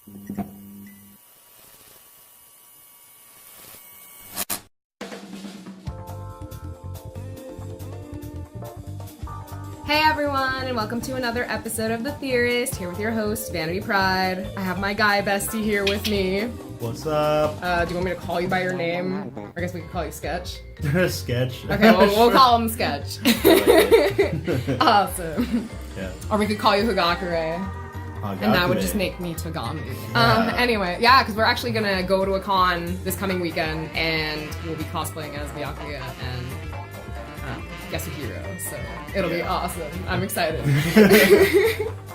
Hey everyone, and welcome to another episode of The Theorist, here with your host, Vanity Pride. I have my guy bestie here with me. What's up? Do you want me to call you by your name? I guess we could call you Sketch. Sketch. Okay, well, we'll call him Sketch. Awesome. Yeah. Or we could call you Hagakure. And that would just make me Tagami. Yeah. Anyway, yeah, because we're actually gonna go to a con this coming weekend, and we'll be cosplaying as Byakuya and Yasuhiro, so it'll be awesome. I'm excited.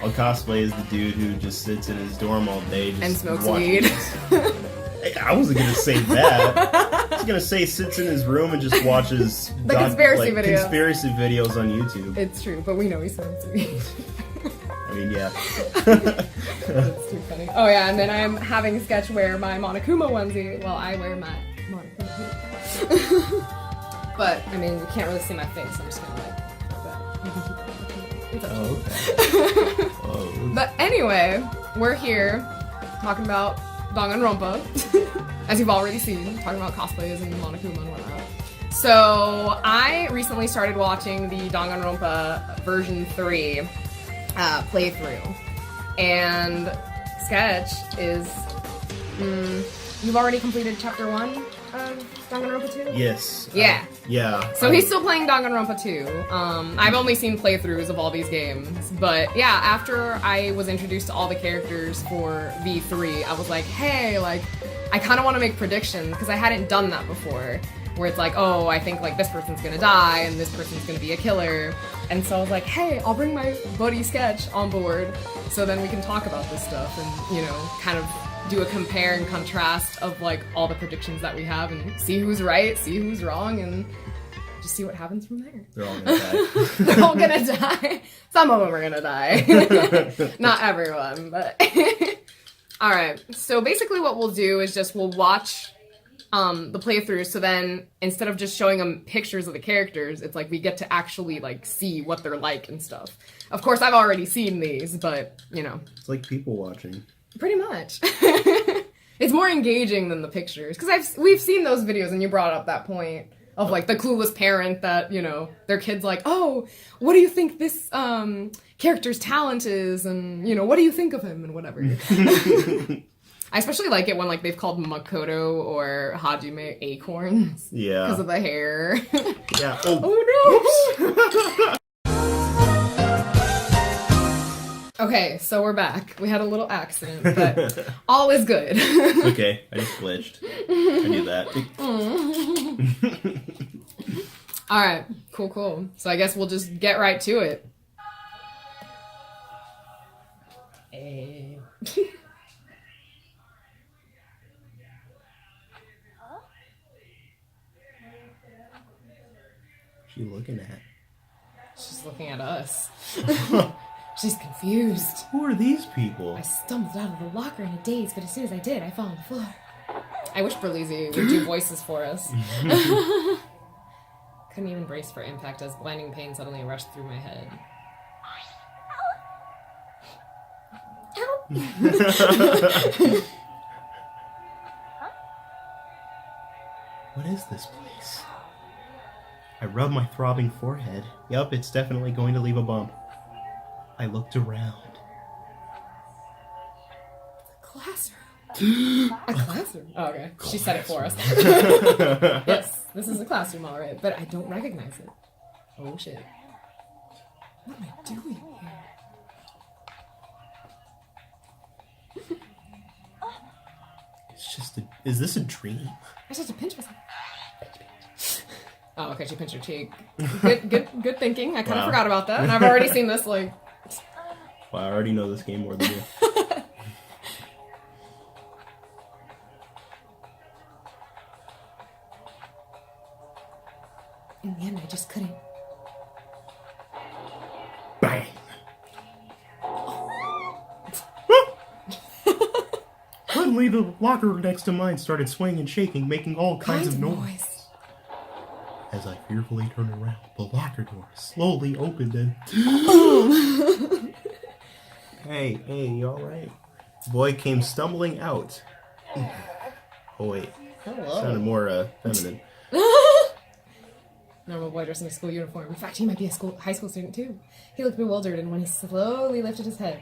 I'll cosplay as the dude who just sits in his dorm all day just and smokes watching weed. Hey, I wasn't gonna say that. I was gonna say sits in his room and just watches conspiracy videos. Conspiracy videos on YouTube. It's true, but we know he smokes weed. I mean, yeah. That's too funny. Oh yeah, and then I'm having Sketch wear my Monokuma onesie while I wear my Monokuma hoodie. But, I mean, you can't really see my face, I'm just gonna like that. Okay. Oh. But anyway, we're here talking about Danganronpa, as you've already seen, talking about cosplays and Monokuma and whatnot. So, I recently started watching the Danganronpa version 3 playthrough, and Sketch is, you've already completed chapter 1 of Danganronpa 2? Yes. Yeah. Yeah. So he's still playing Danganronpa 2. I've only seen playthroughs of all these games, but yeah, after I was introduced to all the characters for V3, I was like, hey, like, I kind of want to make predictions, because I hadn't done that before, where it's like, oh, I think, like, this person's gonna die, and this person's gonna be a killer, and so I was like, hey, I'll bring my buddy Sketch on board, so then we can talk about this stuff, and, you know, kind of do a compare and contrast of like all the predictions that we have and see who's right, see who's wrong, and just see what happens from there. They're all gonna die. They're all gonna die. Some of them are gonna die. Not everyone, but alright, so basically what we'll do is just we'll watch the playthrough, so then instead of just showing them pictures of the characters, it's like we get to actually like see what they're like and stuff. Of course I've already seen these, but you know. It's like people watching. Pretty much. It's more engaging than the pictures, because we've seen those videos, and you brought up that point of like the clueless parent that, you know, their kid's like, oh, what do you think this character's talent is, and you know, what do you think of him, and whatever. I especially like it when like they've called Makoto or Hajime acorns. Yeah. Because of the hair. Yeah. Oh no! Okay, so we're back. We had a little accident, but all is good. It's okay. I just glitched. I knew that. Alright, cool. So I guess we'll just get right to it. Hey. What's she looking at? She's looking at us. She's confused. Who are these people? I stumbled out of the locker in a daze, but as soon as I did, I fell on the floor. I wish Berlizzi would do voices for us. Couldn't even brace for impact as blinding pain suddenly rushed through my head. What is this place? I rubbed my throbbing forehead. Yup, it's definitely going to leave a bump. I looked around. Classroom. A classroom? Oh, okay. Classroom. She said it for us. Yes, this is a classroom, alright, but I don't recognize it. Oh shit. What am I doing here? It's just is this a dream? I just have to pinch myself. Pinch. Oh, okay, she pinched her cheek. Good thinking. I kind of forgot about that, and I've already seen this, like... Well, I already know this game more than you. In the end, I just couldn't. Bang! Suddenly, the locker next to mine started swaying and shaking, making all kinds of noise. As I fearfully turned around, the locker door slowly opened and... Hey, you alright? boy came stumbling out. Oh wait, Hello. sounded more feminine. Normal boy dressed in a school uniform. In fact, he might be a high school student too. He looked bewildered, and when he slowly lifted his head.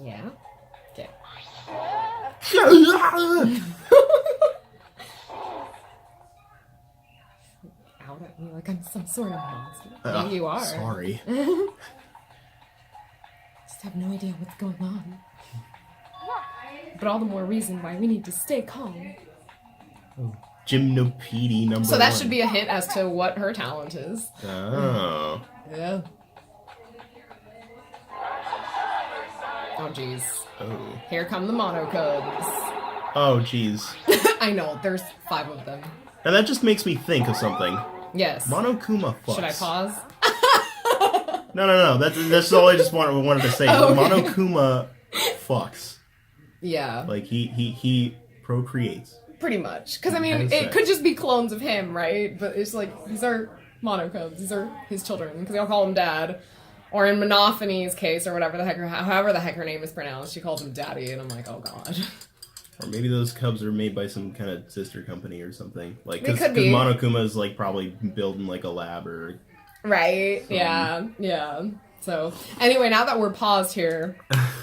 Yeah? Okay. Out at me like I'm some sort of monster. Yeah, you are. Sorry. Just have no idea what's going on. But all the more reason why we need to stay calm. Oh. Gymnopedie number 1. So that should be a hint as to what her talent is. Oh. Yeah. Oh, jeez. Oh. Here come the mono cubs. Oh, jeez. I know, there's 5 of them. And that just makes me think of something. Yes. Monokuma fucks. Should I pause? No. That's all I just wanted to say. Oh, okay. Monokuma fucks. Yeah. Like, he procreates. Pretty much. Because, I mean, Has it sex. could just be clones of him, right? But it's like, these are mono cubs. These are his children. Because they all call him dad. Or in Monophanie's case, or whatever the heck, however the heck her name is pronounced, she calls him daddy. And I'm like, oh, God. Or maybe those cubs are made by some kind of sister company or something. Like, They because could be. Monokuma is like probably built in like a lab or. Right. Yeah. So, anyway, now that we're paused here,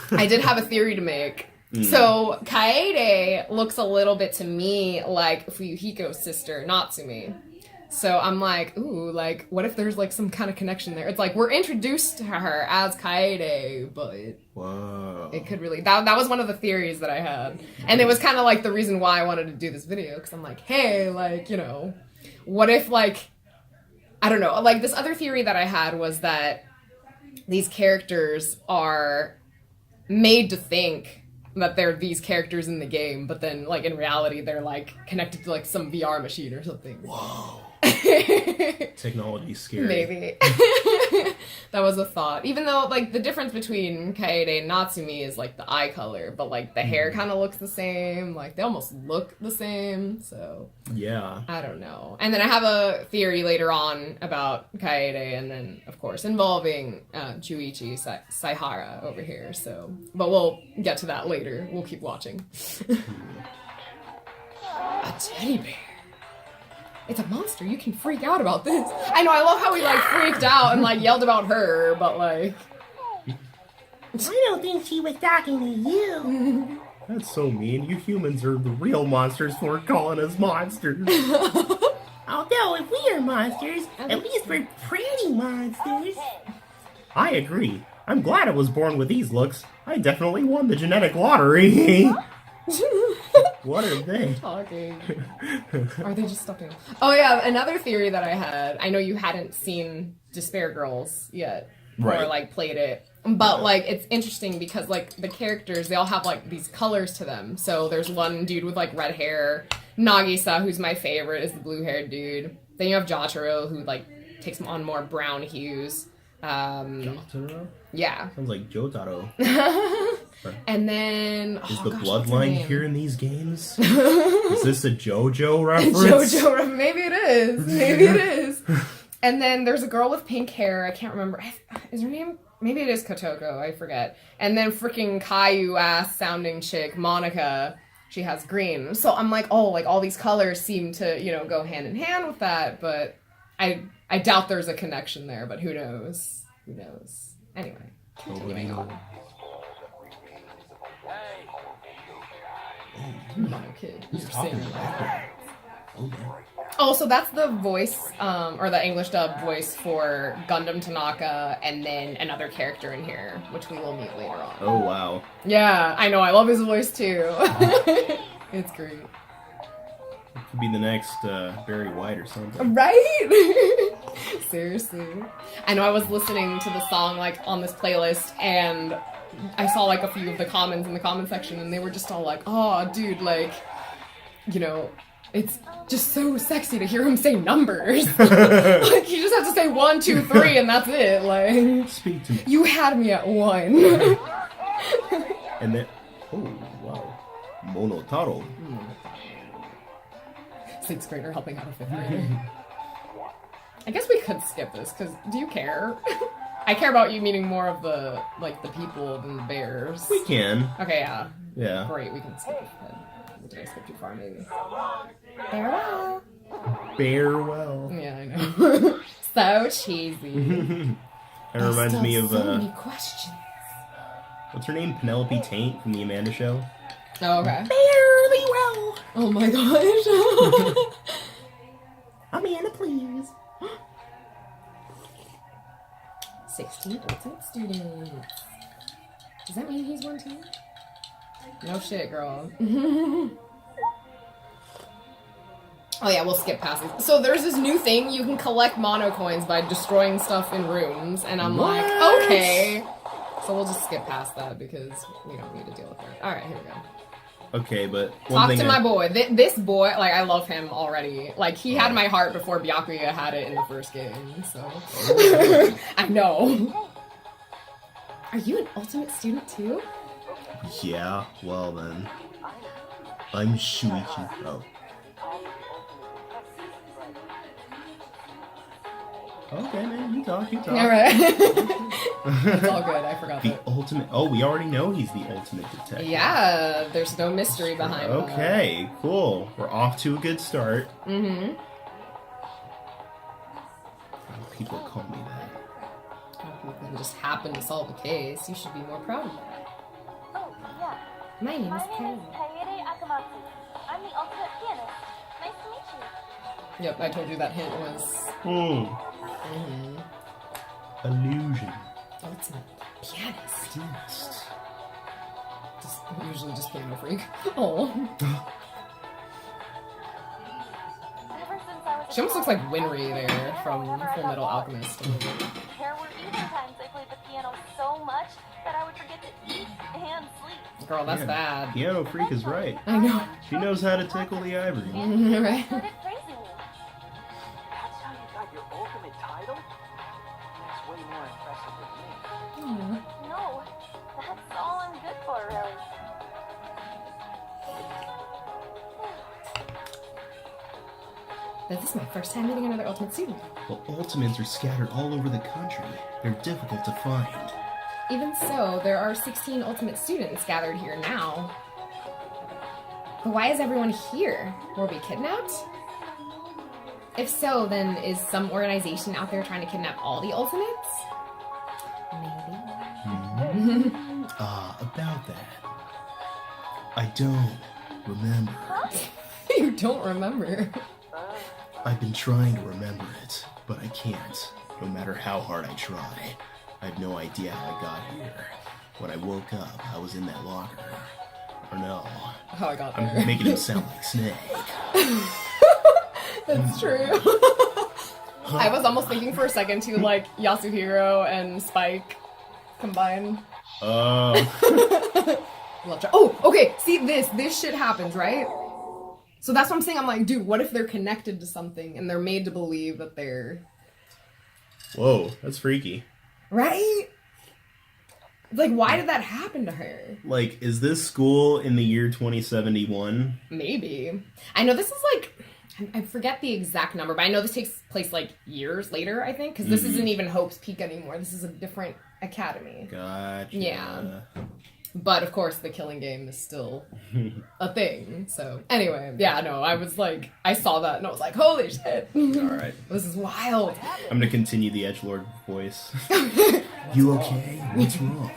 I did have a theory to make. So, Kaede looks a little bit to me like Fuyuhiko's sister, Natsumi. So I'm like, ooh, like, what if there's like some kind of connection there? It's like, we're introduced to her as Kaede, but Whoa. it could really, that was one of the theories that I had. And it was kind of like the reason why I wanted to do this video, because I'm like, hey, like, you know, what if like, I don't know, like this other theory that I had was that these characters are made to think that they're these characters in the game, but then like in reality they're like connected to like some VR machine or something. Whoa. Technology's scary. Maybe. That was a thought. Even though like the difference between Kaede and Natsumi is like the eye color, but like the hair kind of looks the same, like they almost look the same, so Yeah. I don't know. And then I have a theory later on about Kaede, and then of course involving Juichi Saihara over here, so but we'll get to that later. We'll keep watching. A teddy bear. It's a monster. You can freak out about this. I know. I love how he like freaked out and like yelled about her, but like I don't think she was talking to you. That's so mean. You humans are the real monsters for calling us monsters. Although if we are monsters, at least we're pretty monsters. I agree. I'm glad I was born with these looks. I definitely won the genetic lottery. What are they? talking. Are they just talking? Oh yeah, another theory that I had. I know you hadn't seen Despair Girls yet, Right. or like played it, but like it's interesting because like the characters, they all have like these colors to them. So there's one dude with like red hair, Nagisa, who's my favorite, is the blue-haired dude. Then you have Jotaro, who like takes on more brown hues. Jotaro? Yeah. Sounds like Jotaro. And then Is oh, the gosh, what's her bloodline name? here in these games? Is this a JoJo reference? JoJo, maybe it is. Maybe it is. And then there's a girl with pink hair. I can't remember. Is her name? Maybe it is Kotoko. I forget. And then freaking Caillou ass sounding chick, Monica. She has green. So I'm like, oh, like all these colors seem to, you know, go hand in hand with that. But I doubt there's a connection there. But who knows? Who knows? Anyway, continuing on. Mono kid. You're saying that. Oh, so that's the voice, or the English dub voice for Gundam Tanaka, and then another character in here, which we will meet later on. Oh, wow. Yeah, I know, I love his voice too. It's great. It could be the next Barry White or something. Right? Seriously. I know I was listening to the song, like, on this playlist, and I saw, like, a few of the comments in the comment section, and they were just all like, oh, dude, like, you know, it's just so sexy to hear him say numbers. Like, you just have to say 1, 2, 3, and that's it. Like, Speak to me. you had me at 1. And then, oh, wow. Monotaro. 6th grader helping out a 5th grader. I guess we could skip this, because do you care? I care about you meeting more of the people than the bears. We can. Okay, yeah. Yeah. Great, we can skip ahead. Did I skip too far, maybe? Farewell. Farewell. Yeah, I know. So cheesy. That reminds me of so many questions. What's her name? Penelope Taint from the Amanda Show. Oh, okay. Fairly well. Oh my gosh. Amanda, please. 16 ultimate students. Does that mean he's one too? No shit, girl. Oh yeah, we'll skip past it. So there's this new thing, you can collect mono coins by destroying stuff in rooms, and I'm like, okay. So we'll just skip past that because we don't need to deal with that. Alright, here we go. Okay, but Talk to my boy. This boy, like, I love him already. Like, he had my heart before Byakuya had it in the first game, so... I know. Are you an ultimate student too? Yeah, well then. I'm Shuichi. Oh. Okay, man, you talk. Alright. It's all good, I forgot The that. ultimate... Oh, we already know he's the ultimate detective. Yeah, there's no mystery behind that. Okay, cool. We're off to a good start. Mm-hmm. People call me that. You can just happen to solve the case. You should be more proud of that. Oh, yeah. My name is My name Karen. is Kaede Akamatsu. I'm the ultimate pianist. Nice to meet you. Yep, I told you that hint was... Illusion. Ultimate pianist. Pianist. Usually just piano freak. Oh. Ever since I was a She almost looks child, like Winry there from whenever I Full got Metal lost, Alchemist. There were even times I played the piano so much that I would forget to eat and sleep. Girl, that's Yeah. bad. Piano freak is right. I know. She knows how to tickle the ivory. Right? Started praising me. That's how you got your ultimate title? That's way more impressive than me. No, that's all I'm good for, really. This is my first time meeting another ultimate student. Well, ultimates are scattered all over the country. They're difficult to find. Even so, there are 16 ultimate students gathered here now. But why is everyone here? Were we kidnapped? If so, then is some organization out there trying to kidnap all the ultimates? Maybe. About that. I don't remember. You don't remember. I've been trying to remember it, but I can't. No matter how hard I try. I have no idea how I got here. When I woke up, I was in that locker. Or no. How I got I'm there. making him sound like Snake. That's true. I was almost thinking for a second too, like Yasuhiro and Spike combined. Oh. Oh, okay. See this shit happens, right? So that's what I'm saying. I'm like, dude, what if they're connected to something and they're made to believe that they're Whoa, that's freaky. right? Like, why did that happen to her? Like, is this school in the year 2071? Maybe. I know this is like, I forget the exact number, but I know this takes place like years later, I think, because this isn't even Hope's Peak anymore. This is a different academy. Gotcha. Yeah. But of course, the killing game is still a thing. So anyway, yeah, no, I was like, I saw that and I was like, holy shit. Alright. This is wild. I'm gonna continue the edgelord voice. You okay? What's wrong?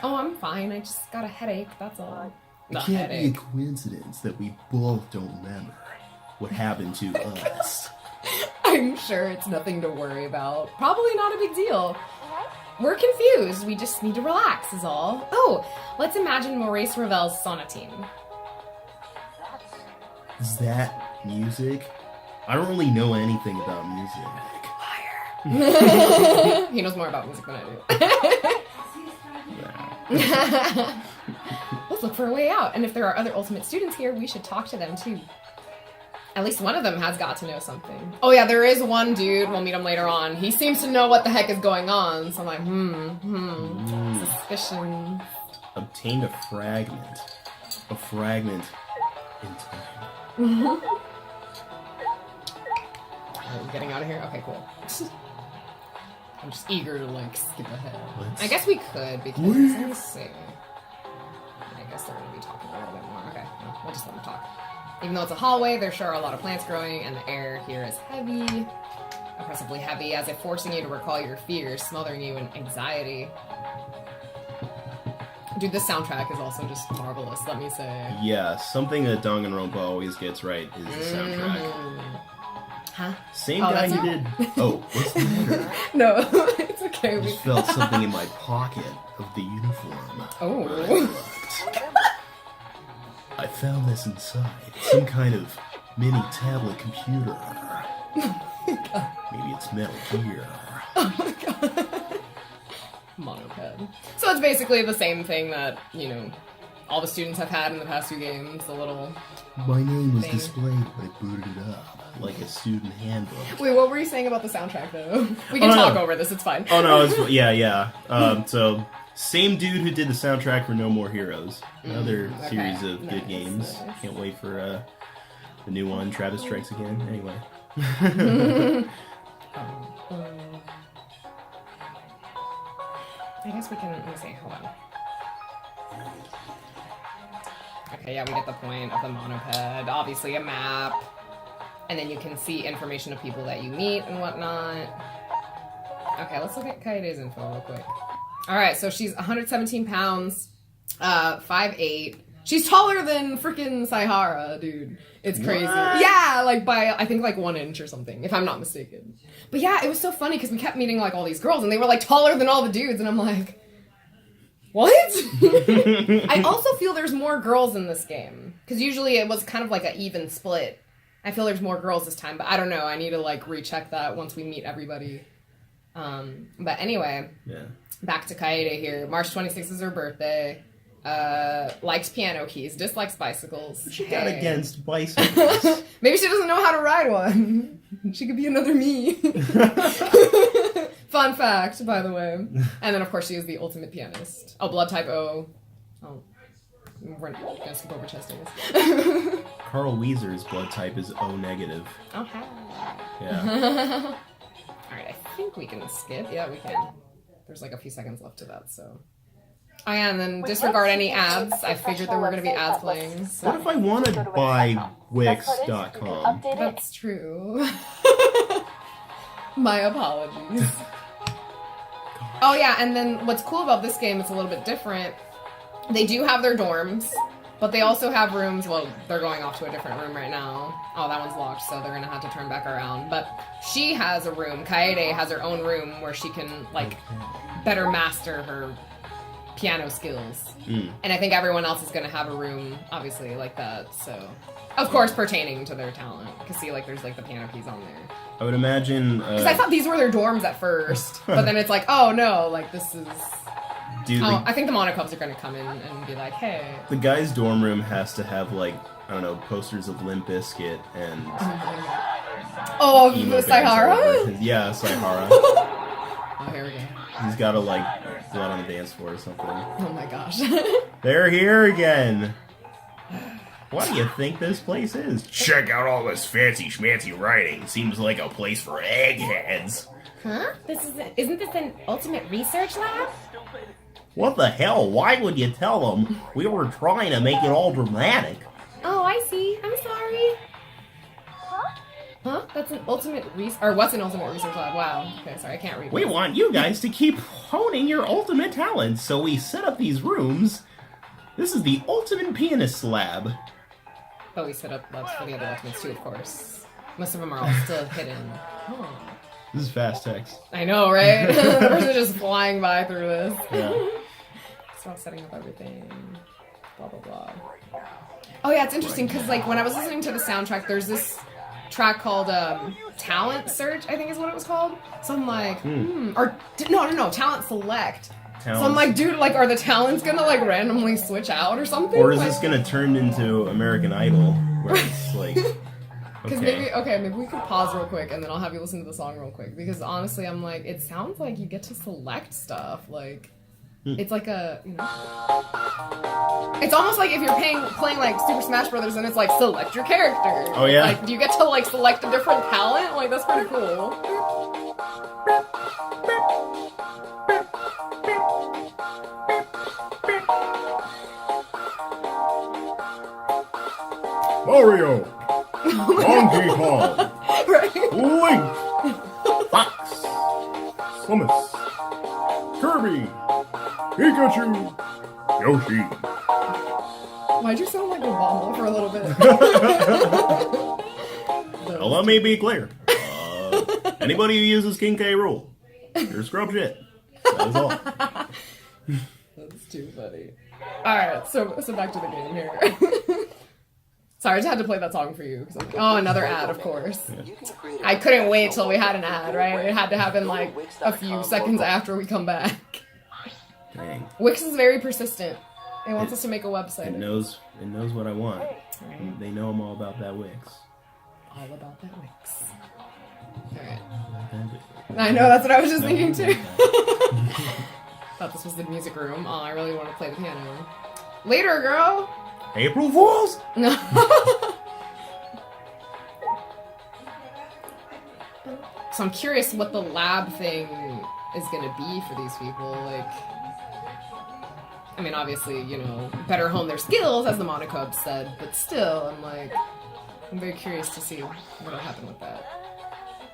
Oh, I'm fine. I just got a headache. That's all. It The can't be a headache. coincidence that we both don't remember what happened to us. I'm sure it's nothing to worry about. Probably not a big deal. Right? We're confused. We just need to relax, is all. Oh, let's imagine Maurice Ravel's sonatine. Is that music? I don't really know anything about music. He knows more about music than I do. Let's look for a way out. And if there are other ultimate students here, we should talk to them too. At least one of them has got to know something. Oh yeah, there is one dude, we'll meet him later on. He seems to know what the heck is going on. So I'm like, suspicion. Obtained a fragment. A fragment in time. Oh, getting out of here? Okay, cool. I'm just eager to like skip ahead. Let's- I guess we could because let me see. I guess they're gonna be talking a little bit more. Okay, well, we'll just let them talk. Even though it's a hallway, there sure are a lot of plants growing, and the air here is heavy, oppressively heavy, as if forcing you to recall your fears, smothering you in anxiety. Dude, this soundtrack is also just marvelous, let me say. Yeah, something that Danganronpa always gets right is the soundtrack. Huh? Same Oh, guy that's who you? did. Oh, what's the matter? No, it's okay. I just felt something in my pocket of the uniform. Oh. Where I looked. I found this inside. Some kind of mini tablet computer. Maybe it's Metal Gear. Oh my god. Monoped. So it's basically the same thing that, you know, all the students have had in the past few games, the little... My name was thing. displayed when I booted it up, like a student handbook. Wait, what were you saying about the soundtrack, though? We can Oh, no. talk over this, it's fine. Oh no, it's, yeah. So, same dude who did the soundtrack for No More Heroes. Another okay. series of good Nice, games. nice. Can't wait for the new one, Travis Strikes Again. Anyway. I guess we can, let me see, hold on. Okay, yeah, we get the point of the monoped. Obviously a map. And then you can see information of people that you meet and whatnot. Okay, let's look at Kaede's info real quick. Alright, so she's 117 pounds, 5'8". She's taller than freaking Saihara, dude. It's crazy. What? Yeah, like by, I think like 1 inch or something, if I'm not mistaken. But yeah, it was so funny because we kept meeting like all these girls and they were like taller than all the dudes and I'm like, what? I also feel there's more girls in this game. Because usually it was kind of like an even split. I feel there's more girls this time, but I don't know. I need to like recheck that once we meet everybody. But anyway, Yeah. back to Kaede here. March 26th is her birthday. Likes piano keys, dislikes bicycles. She got Hey. against bicycles. Maybe she doesn't know how to ride one. She could be another me. Fun fact, by the way. And then, of course, she is the ultimate pianist. Oh, blood type O. Oh, we're not gonna skip over chestings. Carl Weezer's blood type is O negative. Oh, hi. Yeah. Alright, I think we can skip. Yeah, we can. There's like a few seconds left to that, so. Oh yeah, and then disregard any ads. I figured there were going to be ads playing. So. What if I want to buy Wix.com? That's true. My apologies. Oh yeah, and then what's cool about this game, it's a little bit different. They do have their dorms, but they also have rooms. Well, they're going off to a different room right now. Oh, that one's locked, so they're going to have to turn back around. But she has a room. Kaede has her own room where she can, like, better master her piano skills. And I think everyone else is going to have a room, obviously, like that, so... Of course, pertaining to their talent. Because see, like, there's, like, the piano keys on there. I would imagine... Because I thought these were their dorms at first, but then it's like, oh, no, like, this is... dude, Oh, I think the Monocubs are going to come in and be like, hey... the guy's dorm room has to have, like, I don't know, posters of Limp Bizkit and... Oh, emo the bands all Saihara? over his- Yeah, Saihara. Oh, here we go. He's got to, like, blood on the dance floor or something. Oh my gosh. They're here again! What do you think this place is? Check out all this fancy schmancy writing. Seems like a place for eggheads. Huh? Isn't this an ultimate research lab? What the hell? Why would you tell them? We were trying to make it all dramatic. Oh, I see. I'm sorry. Huh? That's an ultimate or what's an ultimate research lab? Wow. Okay, sorry, I can't read. We this. want you guys to keep honing your ultimate talents, so we set up these rooms. This is the ultimate pianist lab. But we set up labs for the other ultimates too, of course. Most of them are all still hidden. Oh. This is fast text. I know, right? The person just flying by through this. Yeah. Stop setting up everything. Blah, blah, blah. Oh yeah, it's interesting, because like, when I was listening to the soundtrack, there's this track called Talent Search, I think is what it was called. So I'm like, or, no, Talent Select. So I'm like, dude, like, are the talents gonna, like, randomly switch out or something? Or is like, this gonna turn into American Idol, where it's like... Because maybe we could pause real quick and then I'll have you listen to the song real quick. Because honestly, I'm like, it sounds like you get to select stuff. Like, it's like a, you know. It's almost like if you're playing like Super Smash Brothers and it's like, select your character. Oh, yeah? Like, do you get to like select a different talent? Like, that's pretty cool. Mario, Donkey Kong, Link, Fox, Samus, Kirby, Pikachu, Yoshi. Why'd you sound like Obama for a little bit? Now, let me be clear. Anybody who uses King K. Rool, you're scrub shit. That is all. That's too funny. Alright, so back to the game here. Sorry, I just had to play that song for you. Cause oh, another ad, of course. I couldn't wait till we had an ad, right? It had to happen like a few seconds after we come back. Dang. Wix is very persistent. It wants us to make a website. It knows what I want. Right. They know I'm all about that Wix. All about that Wix. Alright. I know, that's what I was just thinking too. Thought this was the music room. Oh, I really want to play the piano. Later, girl! April Fools? No. So I'm curious what the lab thing is gonna be for these people. Like, I mean, obviously, you know, better hone their skills, as the Monaco said, but still, I'm very curious to see what'll happen with that.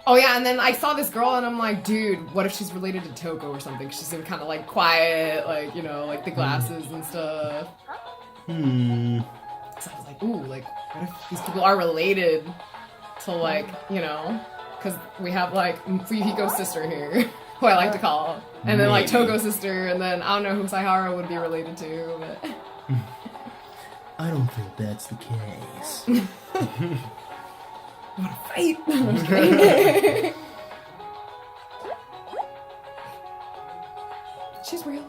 Oh yeah, and then I saw this girl and I'm like, dude, what if she's related to Toko or something? She seemed kind of like quiet, like, you know, like the glasses and stuff. So I was like, ooh, like, what if these people are related to, like, you know, because we have like Fuyuhiko's sister here, who I like to call, and then like Togo's sister, and then I don't know who Saihara would be related to, but I don't think that's the case. what a fight! I'm just kidding. She's real.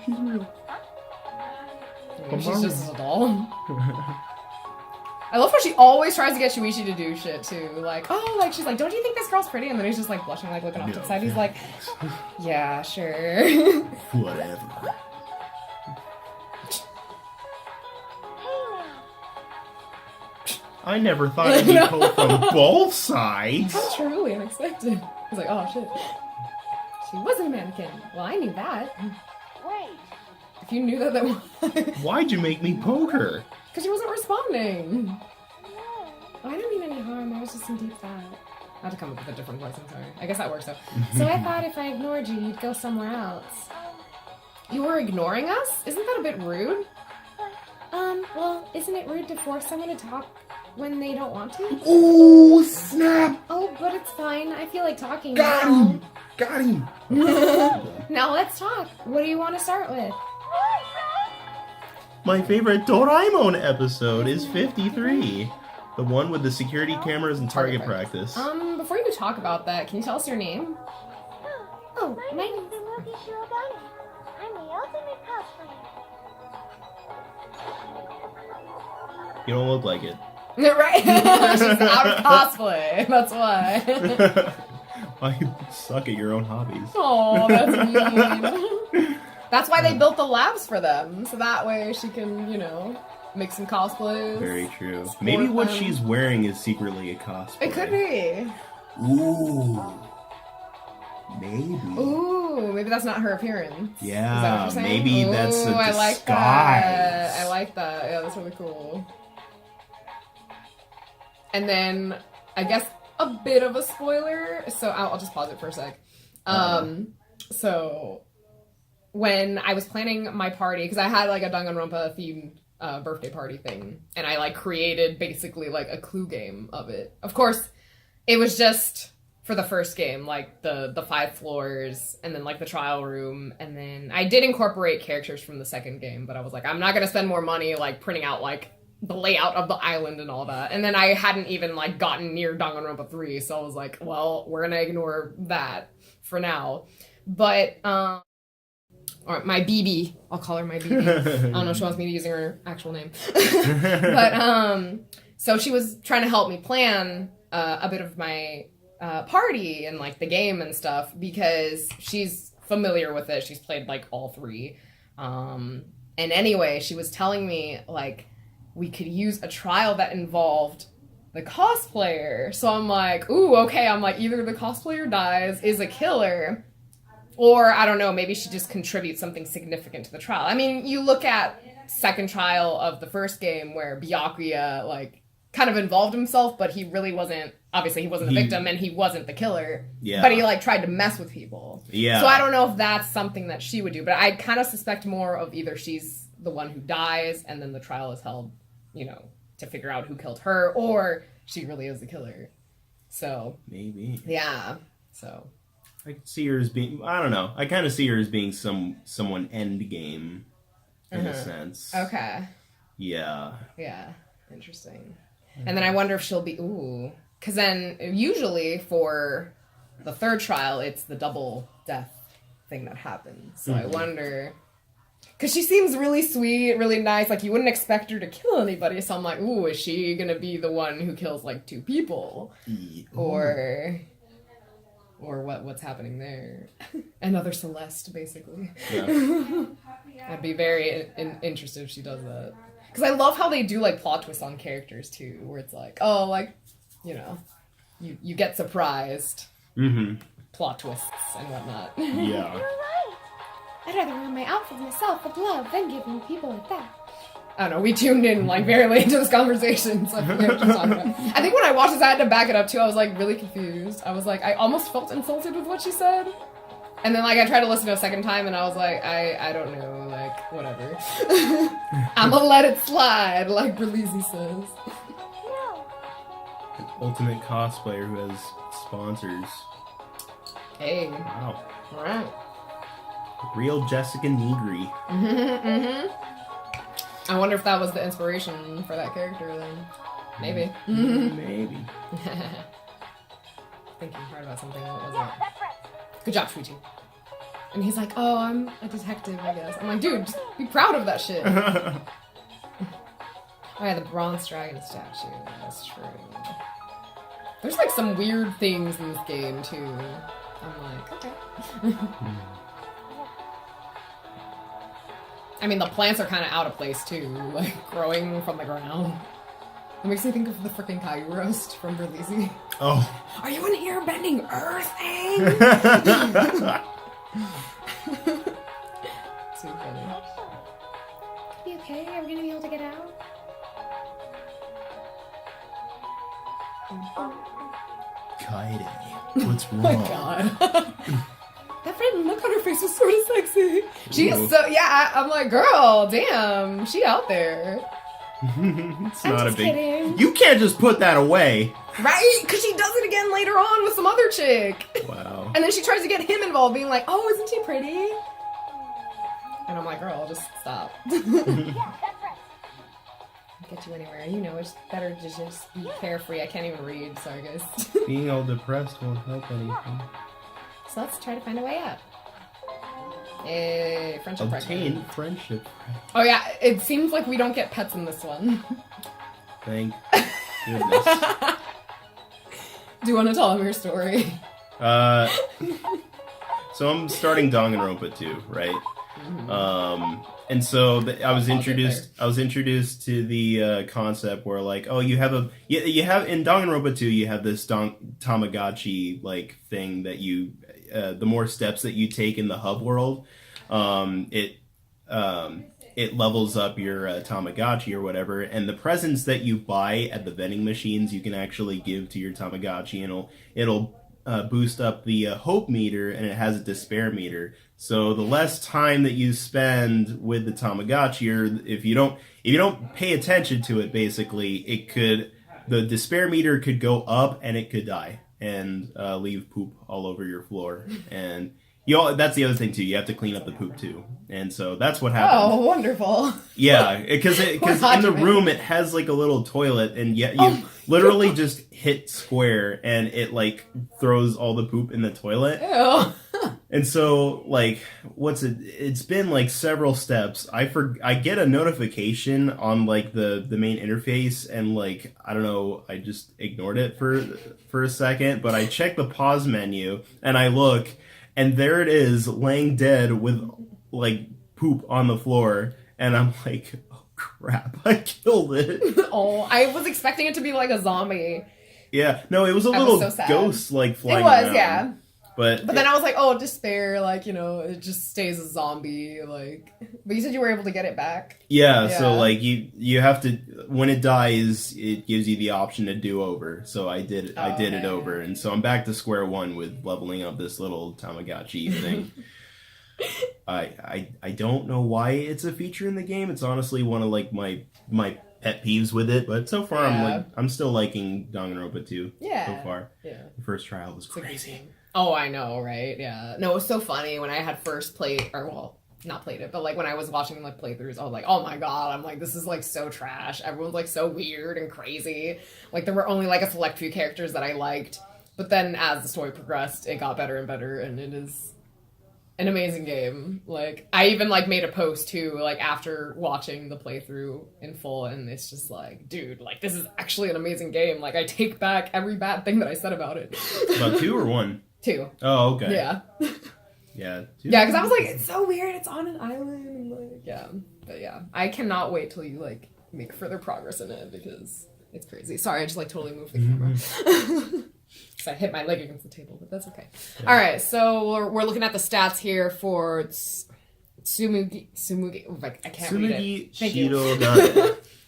She's real. She's just a doll. I love how she always tries to get Shuichi to do shit too. Like, oh, like she's like, don't you think this girl's pretty? And then he's just like blushing, like looking off to the side. He's like, yeah, sure. Whatever. I never thought I'd be told from both sides. That's truly unexpected. I was like, oh shit. She wasn't a mannequin. Well, I knew that. Wait. If you knew that, then Why'd you make me poke her? because she wasn't responding. Oh, I didn't mean any harm. I was just in deep thought. I had to come up with a different voice. I'm sorry. I guess that works though. So I thought if I ignored you, you'd go somewhere else. You were ignoring us? Isn't that a bit rude? Well, isn't it rude to force someone to talk when they don't want to? Ooh, snap! Oh, but it's fine. I feel like talking Got now. him! Got him! Now let's talk. What do you want to start with? My favorite Doraemon episode is 53. The one with the security cameras and target practice. Before you talk about that, can you tell us your name? Oh, My my name's Imuki Shirogane. I'm the ultimate cosplayer. You don't look like it. Right? She's out of cosplay. That's why. Why you suck at your own hobbies? Oh, that's mean. That's why they built the labs for them. So that way she can, you know, make some cosplays. Very true. Maybe what them. she's wearing is secretly a cosplay. It could be. Ooh. Maybe. Ooh, maybe that's not her appearance. Yeah, Is that what you're saying? maybe that's a Ooh, I like disguise. that. I like that. Yeah, that's really cool. And then, I guess, a bit of a spoiler. So I'll just pause it for a sec. So when I was planning my party, because I had like a Danganronpa themed birthday party thing, and I like created basically like a clue game of it. Of course, it was just for the first game, like the 5 floors, and then like the trial room, and then I did incorporate characters from the second game, but I was like, I'm not gonna spend more money like printing out like the layout of the island and all that. And then I hadn't even like gotten near Danganronpa 3, so I was like, well, we're gonna ignore that for now. But or my BB, I'll call her my BB. I don't know if she wants me to use her actual name. But so she was trying to help me plan a bit of my party and like the game and stuff, because she's familiar with it. She's played like all 3. And anyway, she was telling me like we could use a trial that involved the cosplayer. So I'm like, ooh, okay. I'm like, either the cosplayer dies, is a killer, or I don't know, maybe she just contributes something significant to the trial. I mean, you look at second trial of the first game where Byakuya, like, kind of involved himself, but he really wasn't, obviously he wasn't the victim and he wasn't the killer. Yeah. But he, like, tried to mess with people. Yeah. So I don't know if that's something that she would do, but I kind of suspect more of either she's the one who dies and then the trial is held, you know, to figure out who killed her, or she really is the killer. So. Maybe. Yeah. So. I see her as being, I don't know. I kind of see her as being someone endgame in a sense. Okay. Yeah. Yeah. Interesting. And then I wonder if she'll be, because then usually for the third trial, it's the double death thing that happens. So I wonder, because she seems really sweet, really nice. Like, you wouldn't expect her to kill anybody. So I'm like, is she going to be the one who kills, like, 2 people? Or what's happening there? Another Celeste, basically. Yeah. I'd be very interested if she does that. Because I love how they do, like, plot twists on characters, too. Where it's like, you know, you get surprised. Mm-hmm. Plot twists and whatnot. Yeah. You're right. I'd rather wear my outfit myself with love than giving people like that. I don't know, we tuned in, like, very late into this conversation, so I forget what you're talking about. I think when I watched this, I had to back it up, too. I was, like, really confused. I was like, I almost felt insulted with what she said. And then, like, I tried to listen to it a second time, and I was like, I don't know, like, whatever. I'm gonna let it slide, like Berlizzi says. An ultimate cosplayer who has sponsors. Hey. Wow. Alright. Real Jessica Negri. I wonder if that was the inspiration for that character, then. Maybe. Maybe. Thinking hard about something, what was Yeah, it? that's right. Good job, Shuichi. And he's like, I'm a detective, I guess. I'm like, dude, just be proud of that shit. Oh yeah, the bronze dragon statue. That's true. There's like some weird things in this game, too. I'm like, okay. I mean, the plants are kind of out of place, too. Like, growing from the ground. It makes me think of the freaking Caillou roast from Berlizzi. Oh. Are you an air-bending earth egg? Too funny. Be okay? Are we gonna be able to get out? Kaede, what's wrong? Oh my god. That frightened look on her face was sort of sexy. She is so, yeah, I'm like, girl, damn, she out there. It's I'm not a just big... kidding. You can't just put that away. Right? Because she does it again later on with some other chick. Wow. And then she tries to get him involved, being like, isn't she pretty? And I'm like, girl, just stop. Yeah, that's right. Get you anywhere. You know, it's better to just be carefree. I can't even read, sorry guys. Being all depressed won't help anything. So let's try to find a way out. Hey, friendship Obtain pregnant. friendship. Oh yeah, it seems like we don't get pets in this one. Thank goodness. Do you want to tell them your story? So I'm starting Danganronpa 2, right? And so I was introduced to the concept where, like, you have in Danganronpa 2 you have this Tamagotchi like thing that you the more steps that you take in the hub world, it levels up your Tamagotchi or whatever, and the presents that you buy at the vending machines you can actually give to your Tamagotchi, and it'll boost up the hope meter, and it has a despair meter. So the less time that you spend with the Tamagotchi, or if you don't pay attention to it, basically, the despair meter could go up and it could die and leave poop all over your floor. And that's the other thing too. You have to clean up the poop too. And so that's what happened. Oh, wonderful. Yeah, because in the room it has like a little toilet, and yet you literally just hit square and it like throws all the poop in the toilet. Ew. And so, like, it's been like several steps. I get a notification on like the main interface, and like, I don't know, I just ignored it for a second, but I check the pause menu and I look, and there it is, laying dead with like poop on the floor, and I'm like, oh crap, I killed it. Oh, I was expecting it to be like a zombie. Yeah, no, it was a I little was so sad. ghost like flying It was, around. yeah. But then I was like, oh, despair, like, you know, it just stays a zombie, like. But you said you were able to get it back. Yeah, so like you have to, when it dies, it gives you the option to do over. So I did it over, and so I'm back to square one with leveling up this little Tamagotchi thing. I don't know why it's a feature in the game. It's honestly one of like my pet peeves with it, but so far I'm still liking Danganronpa 2. Yeah. So far. Yeah. The first trial was crazy. Oh, I know, right? Yeah. No, it was so funny when I had first played, or well, not played it, but like when I was watching like playthroughs, I was like, oh my god, I'm like, this is like so trash. Everyone's like so weird and crazy. Like there were only like a select few characters that I liked, but then as the story progressed, it got better and better, and it is an amazing game. Like I even like made a post too, like after watching the playthrough in full, and it's just like, dude, like this is actually an amazing game. Like I take back every bad thing that I said about it. About 2 or 1? 2. Oh, okay. Yeah. Yeah. Yeah, because I was like, it's so weird. It's on an island. And like, yeah. But yeah, I cannot wait till you like make further progress in it because it's crazy. Sorry, I just like totally moved the camera. Because I hit my leg against the table, but that's okay. Yeah. All right, so we're looking at the stats here for Tsumugi. Like, I can't read it. Thank you.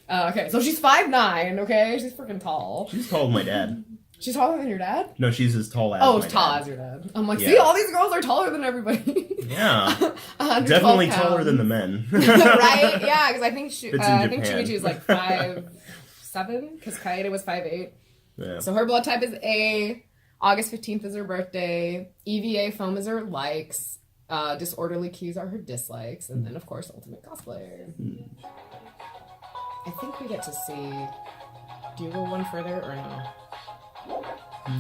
Okay, so she's 5'9", okay? She's freaking tall. She's taller than my dad. She's taller than your dad? No, she's as tall as as tall as your dad. I'm like, see, all these girls are taller than everybody. Yeah. Definitely taller than the men. Right? Yeah, because I think Shinichi is like 5'7", because Kaede was 5'8". Yeah. So her blood type is A. August 15th is her birthday. EVA foam is her likes. Disorderly cues are her dislikes. And then, of course, ultimate cosplayer. I think we get to see... Do you go one further or no?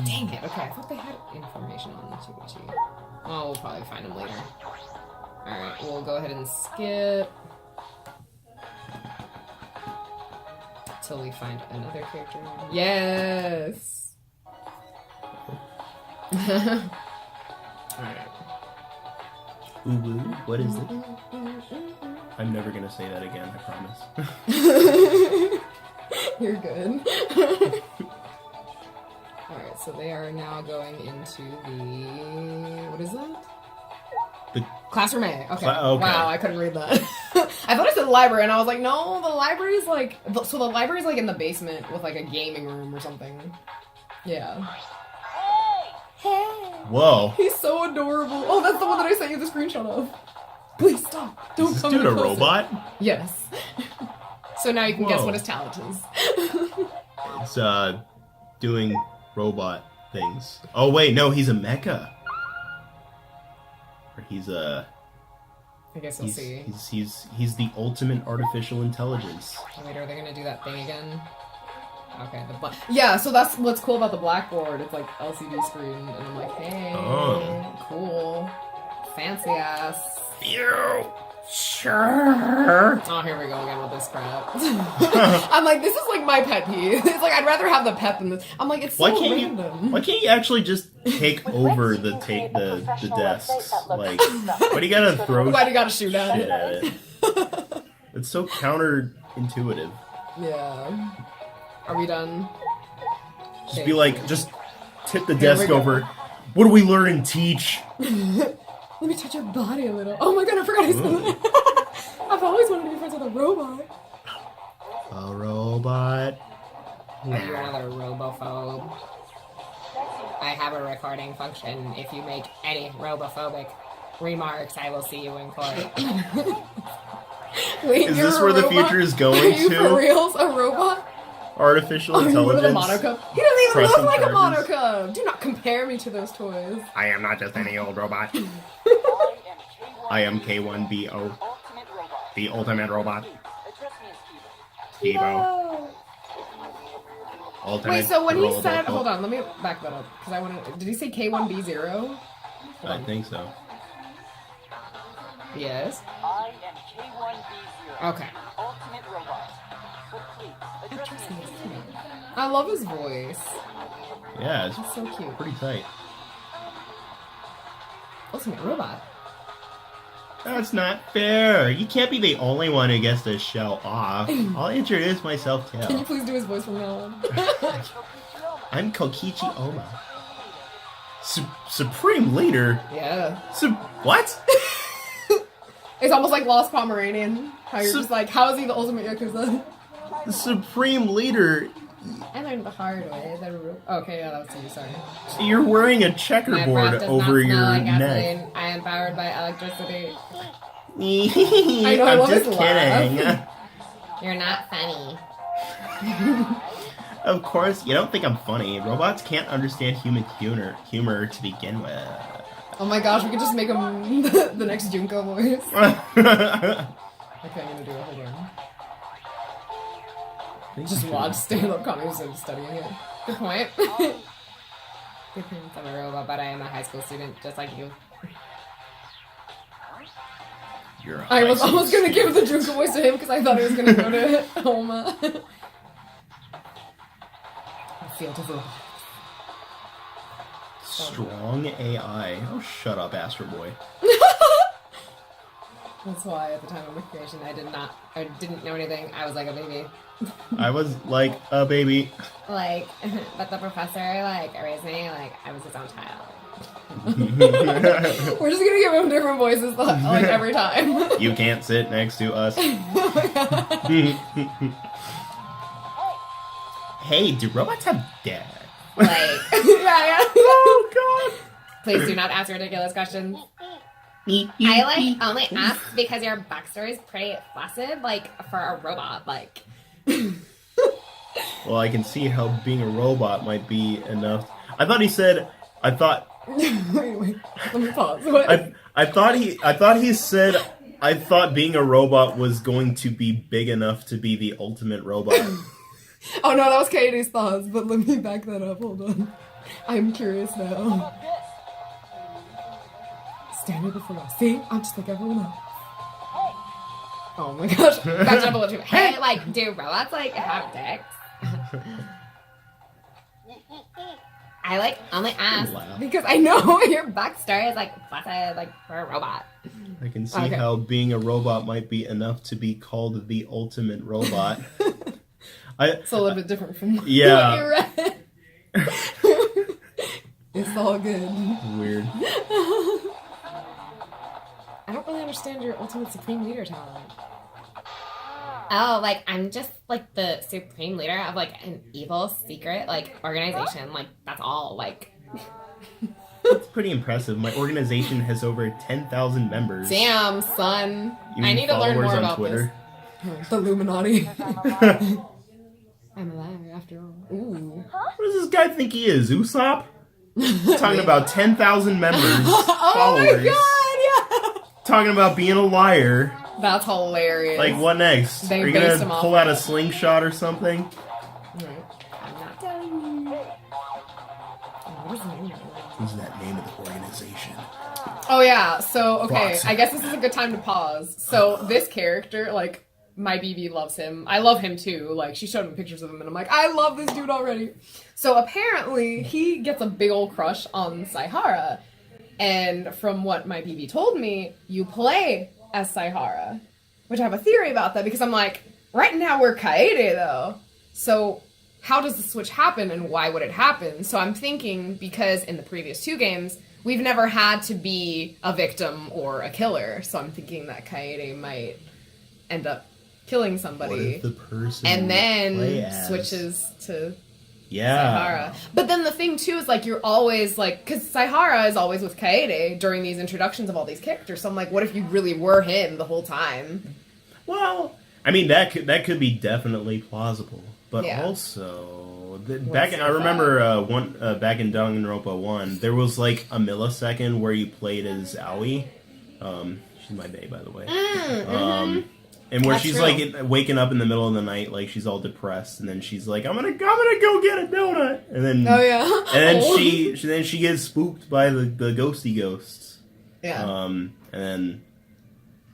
Dang it. Okay, I thought they had information on Tsubuchi. Oh, we'll probably find them later. Alright, we'll go ahead and skip. Till we find another character. Yes! Alright. Ooh, what is it? I'm never gonna say that again, I promise. You're good. Alright, so they are now going into the... What is that? The Classroom A. Okay. Okay. Wow, I couldn't read that. I thought it said library, and I was like, no, the library's like... So the library's like in the basement with like a gaming room or something. Yeah. Hey! Whoa. He's so adorable. Oh, that's the one that I sent you the screenshot of. Please stop. Don't come in closer. Is this dude a robot? Yes. So now you can guess what his talent is. It's, doing robot things. Oh, wait, no, he's a mecha. Or he's a... I guess we'll see. He's the ultimate artificial intelligence. Oh, wait, are they gonna do that thing again? Okay, yeah, so that's what's cool about the blackboard. It's like LCD screen, and I'm like, hey, cool. Fancy ass. Ew. Sure. Oh, here we go again with this crap. I'm like, this is like my pet peeve. It's like, I'd rather have the pet than this. I'm like, it's so random. Why can't you actually just take over the desks? Like, why do you gotta throw Why do you gotta shoot at it? It's so counterintuitive. Yeah. Are we done? Just be like, just tip the desk over. What do we learn and teach? Let me touch your body a little. Oh my god, I forgot I said that. I've always wanted to be friends with a robot. A robot? Are you another robophobe? I have a recording function. If you make any robophobic remarks, I will see you in court. Wait, is this where the future is going to? Are you for reals a robot? Artificial intelligence. He doesn't even look like a Monocub. Do not compare me to those toys. I am not just any old robot. I am K1BO, the ultimate robot. Kibo. Wait, so when he said, hold on, let me back that up because I want to. Did he say K1B0? I think so. Yes. I am K1B0. Okay. Ultimate robot. I love his voice. Yeah, it's so cute. Pretty tight. Ultimate robot. That's not fair. You can't be the only one who gets to show off. I'll introduce myself too. Can you please do his voice from now on? I'm Kokichi Oma. Supreme Leader? Yeah. What? It's almost like Lost Pomeranian. How you're just like, how is he the ultimate Yakuza? The Supreme Leader? I learned the hard way. Okay, yeah, that was you, sorry. You're wearing a My checkerboard breath does over not your smell like neck. gasoline. I am powered by electricity. I know, I I'm love just his kidding. laugh. You're not funny. Of course, you don't think I'm funny. Robots can't understand human humor to begin with. Oh my gosh, we could just make him the next Junko voice. Okay, I'm gonna do it. Hold on. Just watch stand-up comedies and studying it. Good point. Good parents I'm a robot, but I am a high school student, just like you. You're I was almost gonna give the Junko voice to him because I thought he was gonna go to Homa. Field of robots. Strong AI. Oh, shut up, Astro Boy. That's why at the time of my creation I didn't know anything. I was like a baby. I was like a baby. Like, but the professor, like, raised me like I was his own child. We're just gonna give him different voices like every time. You can't sit next to us. Hey, do robots have dads? Like, yeah. Oh, God. please do not ask ridiculous questions. I, like, only ask because your backstory is pretty flaccid, like, for a robot, like. Well, I can see how being a robot might be enough. I thought. Wait, let me pause. What? I thought he said, I thought being a robot was going to be big enough to be the ultimate robot. Oh no, that was Katie's thoughts, but let me back that up. Hold on. I'm curious now. Standing before us. See? I'm just like everyone else. Oh my gosh. Back it up a little too. Hey, like, do robots, like, have dicks? I, like, only ask because I know your backstory is, like, flaccid, like, for a robot. I can see how being a robot might be enough to be called the ultimate robot. It's a little bit different from what you read. It's all good. Weird. I don't really understand your ultimate supreme leader talent. Oh, like, I'm just, like, the supreme leader of, like, an evil secret, like, organization. Like, that's all, like. It's pretty impressive. My organization has over 10,000 members. Damn, son. You mean I need to learn more followers on about Twitter? this. The Illuminati. I'm a liar, after all. Ooh. What does this guy think he is, Usopp? Talking about 10,000 members, Oh followers. my god, yeah! Talking about being a liar. That's hilarious. Like, what next? They Are you based him gonna off pull out a that. slingshot or something? I'm not telling you. What is the name of it? What's that name of the organization? Oh yeah, so, okay, Fox. I guess this is a good time to pause. So, this character, like, my BB loves him. I love him too. Like, she showed me pictures of him and I'm like, I love this dude already. So apparently, he gets a big old crush on Saihara. And from what my BB told me, you play as Saihara. Which I have a theory about that because I'm like, right now we're Kaede though. So how does the switch happen and why would it happen? So I'm thinking because in the previous two games, we've never had to be a victim or a killer. So I'm thinking that Kaede might end up killing somebody. What if the person and then play as? switches to Yeah. Saihara. But then the thing too is like you're always like, because Saihara is always with Kaede during these introductions of all these characters. So I'm like, what if you really were him the whole time? Well, I mean that could be definitely plausible, but Yeah. also back I remember back in Danganronpa 1, there was like a millisecond where you played as Aoi. She's my bae, by the way. And where That's she's true. like waking up in the middle of the night, like she's all depressed, and then she's like, "I'm gonna go get a donut," and then and then she gets spooked by the ghosty ghosts. Yeah. And then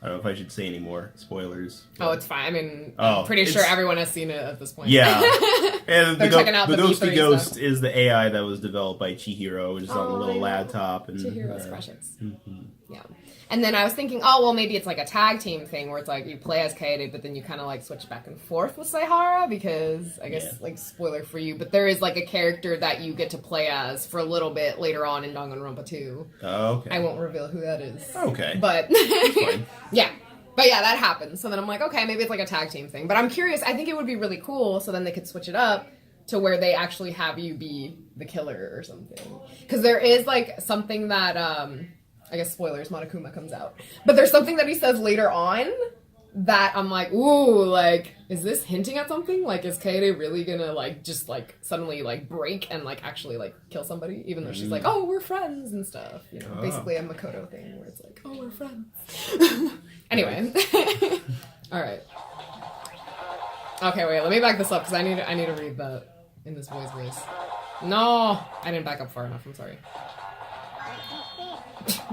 I don't know if I should say any more spoilers. Oh, it's fine. I mean, Oh, I'm pretty sure it's- everyone has seen it at this point. Yeah. And They're checking out the the ghosty V3 ghost stuff. is the AI that was developed by Chihiro, which is on the Oh, little I know. laptop. And Chihiro's precious. Yeah. And then I was thinking, oh, well, maybe it's like a tag team thing where it's like you play as Kaede, but then you kind of like switch back and forth with Saihara because I guess like spoiler for you, but there is like a character that you get to play as for a little bit later on in Danganronpa 2. Oh, okay. I won't reveal who that is. Okay. But yeah. But yeah, that happens. So then I'm like, okay, maybe it's like a tag team thing. But I'm curious. I think it would be really cool. So then they could switch it up to where they actually have you be the killer or something. Because there is like something that, I guess spoilers, Monokuma comes out. But there's something that he says later on that I'm like, ooh, like, is this hinting at something? Like, is Kaede really gonna like just like suddenly like break and like actually like kill somebody? Even though she's like, oh, we're friends and stuff. You know, basically a Makoto thing where it's like, oh, we're friends. Anyway. All right. Okay, wait, let me back this up because I need to read that in this boy's voice. No, I didn't back up far enough. I'm sorry.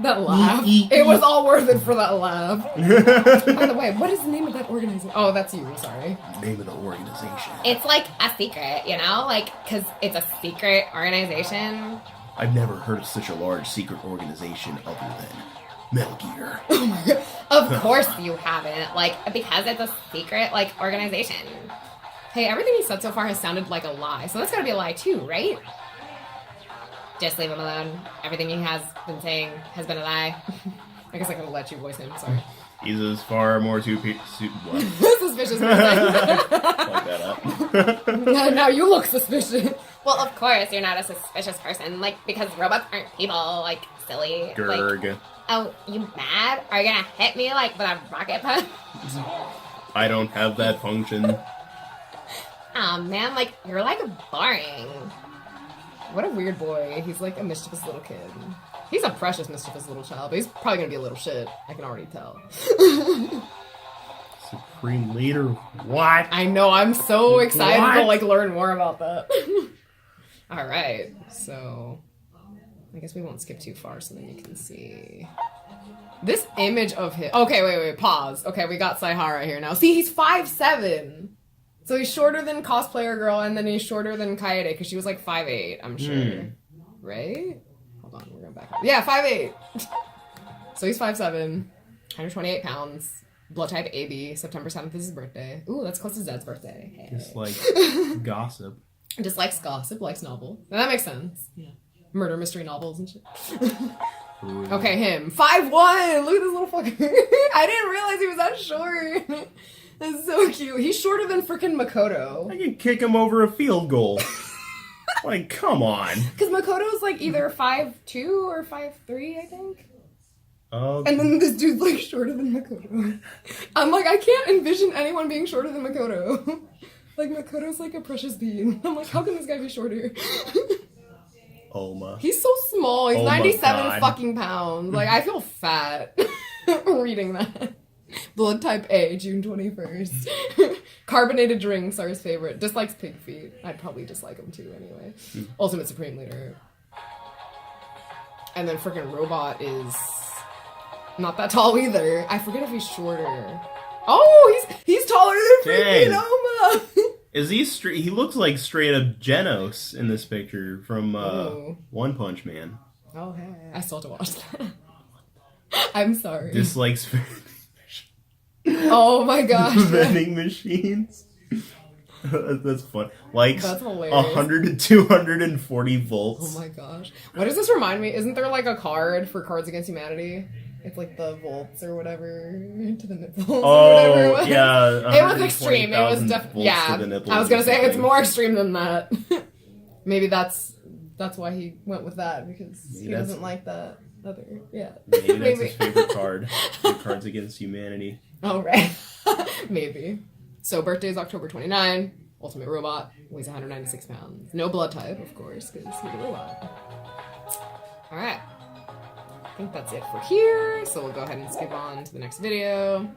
That laugh. It was all worth it for that laugh. By the way, what is the name of that organization? Oh, that's you. Sorry. Name of the organization. It's like a secret, you know? Like, because it's a secret organization. I've never heard of such a large secret organization other than Metal Gear. Oh my god. Of course you haven't. Like, because it's a secret, like, organization. Hey, everything he said so far has sounded like a lie, so that's gotta be a lie too, right? Just leave him alone. Everything he has been saying has been a lie. I guess I could let you voice him, sorry. He's a far more Suspicious person. Fuck that up. Now you look suspicious. Well, of course you're not a suspicious person. Like, because robots aren't people. Like, silly. Gerg. Like, oh, you mad? Are you gonna hit me, like, with a rocket punch? I don't have that function. Aw, man, like, you're, like, boring. What a weird boy. He's like a mischievous little kid. He's a precious mischievous little child, but he's probably gonna be a little shit. I can already tell. Supreme leader? What? I know, I'm so excited to What? like learn more about that. Alright, so I guess we won't skip too far so then you can see. This image of him. Okay, wait, pause. Okay, we got Saihara here now. See, he's 5'7". So he's shorter than Cosplayer Girl, and then he's shorter than Kaede, because she was like 5'8", I'm sure. Right? Hold on, we're going back up. Yeah, 5'8". So he's 5'7", 128 pounds, blood type AB, September 7th is his birthday. Ooh, that's close to Zed's birthday. Hey. Just like gossip. Just likes gossip, likes novels. And that makes sense. Yeah. Murder mystery novels and shit. Okay, him. 5'1". Look at this little fucker. I didn't realize he was that short. That's so cute. He's shorter than freaking Makoto. I can kick him over a field goal. Like, come on. Because Makoto's like either 5'2" or 5'3", I think. Oh. And then this dude's like shorter than Makoto. I'm like, I can't envision anyone being shorter than Makoto. Like, Makoto's like a precious being. I'm like, how can this guy be shorter? Oma. He's so small. He's Oh my 97 God. fucking pounds. Like, I feel fat reading that. Blood type A, June 21st. Carbonated drinks are his favorite. Dislikes pig feet. I'd probably dislike him too anyway. Ultimate Supreme Leader. And then freaking Robot is not that tall either. I forget if he's shorter. Oh, he's taller than freaking Dang. Oma. Is he straight? He looks like straight up Genos in this picture from Oh. One Punch Man. Oh, hey. I still have to watch that. I'm sorry. Dislikes Oh my gosh. vending machines. That's fun. Likes That's hilarious. 100 to 240 volts. Oh my gosh. What does this remind me? Isn't there like a card for Cards Against Humanity? It's like the volts or whatever to the nipples or whatever it was. Yeah. It was extreme. It was 120,000 definitely, volts yeah. to the nipples I was gonna or say it's something. more extreme than that. Maybe that's why he went with that, because he that's- doesn't like that other. Yeah. Maybe that's his favorite card. The Cards Against Humanity. Oh, right. Maybe. So birthday is October 29. Ultimate Robot. Weighs 196 pounds. No blood type, of course, because he's a robot. Alright. I think that's it for here. So we'll go ahead and skip on to the next video.